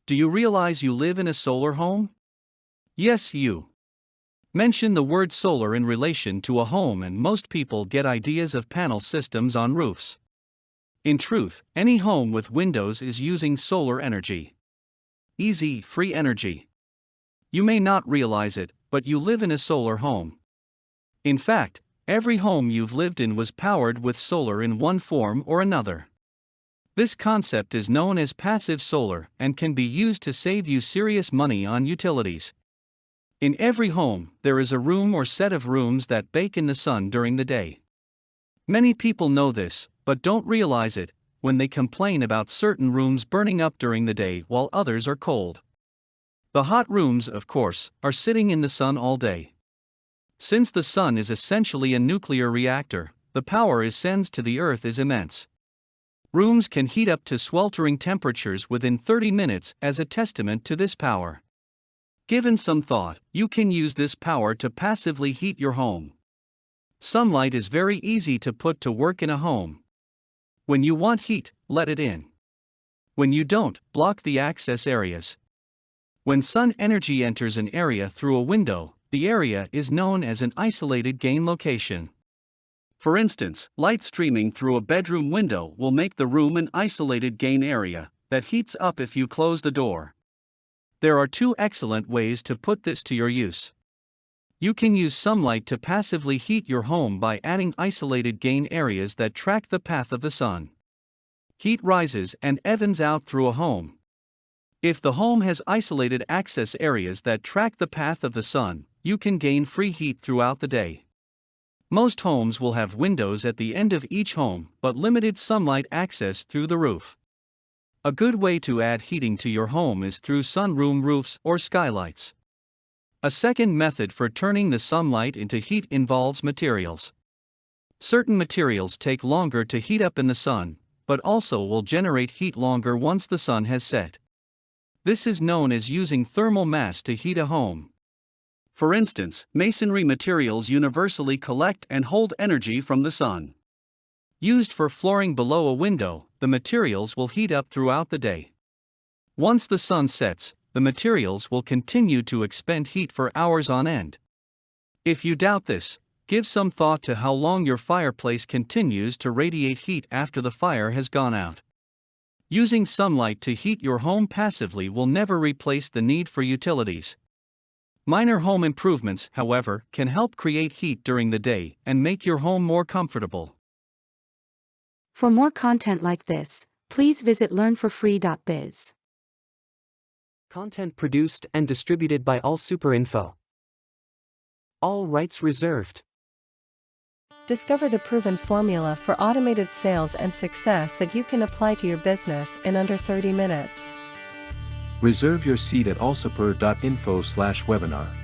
Do you realize you live in a solar home? Yes, you. Mention the word solar in relation to a home and most people get ideas of panel systems on roofs. In truth, any home with windows is using solar energy. Easy, free energy. You may not realize it, but you live in a solar home. In fact, every home you've lived in was powered with solar in one form or another. This concept is known as passive solar and can be used to save you serious money on utilities. In every home, there is a room or set of rooms that bake in the sun during the day. Many people know this, but don't realize it when they complain about certain rooms burning up during the day while others are cold. The hot rooms, of course, are sitting in the sun all day. Since the sun is essentially a nuclear reactor, the power it sends to the earth is immense. Rooms can heat up to sweltering temperatures within 30 minutes as a testament to this power. Given some thought, you can use this power to passively heat your home. Sunlight is very easy to put to work in a home. When you want heat, let it in. When you don't, block the access areas. When sun energy enters an area through a window, the area is known as an isolated gain location. For instance, light streaming through a bedroom window will make the room an isolated gain area that heats up if you close the door. There are two excellent ways to put this to your use. You can use sunlight to passively heat your home by adding isolated gain areas that track the path of the sun. Heat rises and evens out through a home. If the home has isolated access areas that track the path of the sun, you can gain free heat throughout the day. Most homes will have windows at the end of each home, but limited sunlight access through the roof. A good way to add heating to your home is through sunroom roofs or skylights. A second method for turning the sunlight into heat involves materials. Certain materials take longer to heat up in the sun, but also will generate heat longer once the sun has set. This is known as using thermal mass to heat a home. For instance, masonry materials universally collect and hold energy from the sun. Used for flooring below a window, the materials will heat up throughout the day. Once the sun sets, the materials will continue to expend heat for hours on end. If you doubt this, give some thought to how long your fireplace continues to radiate heat after the fire has gone out. Using sunlight to heat your home passively will never replace the need for utilities. Minor home improvements, however, can help create heat during the day and make your home more comfortable. For more content like this, please visit learnforfree.biz. Content produced and distributed by AllSuperInfo. All rights reserved. Discover the proven formula for automated sales and success that you can apply to your business in under 30 minutes. Reserve your seat at allsuper.info/webinar.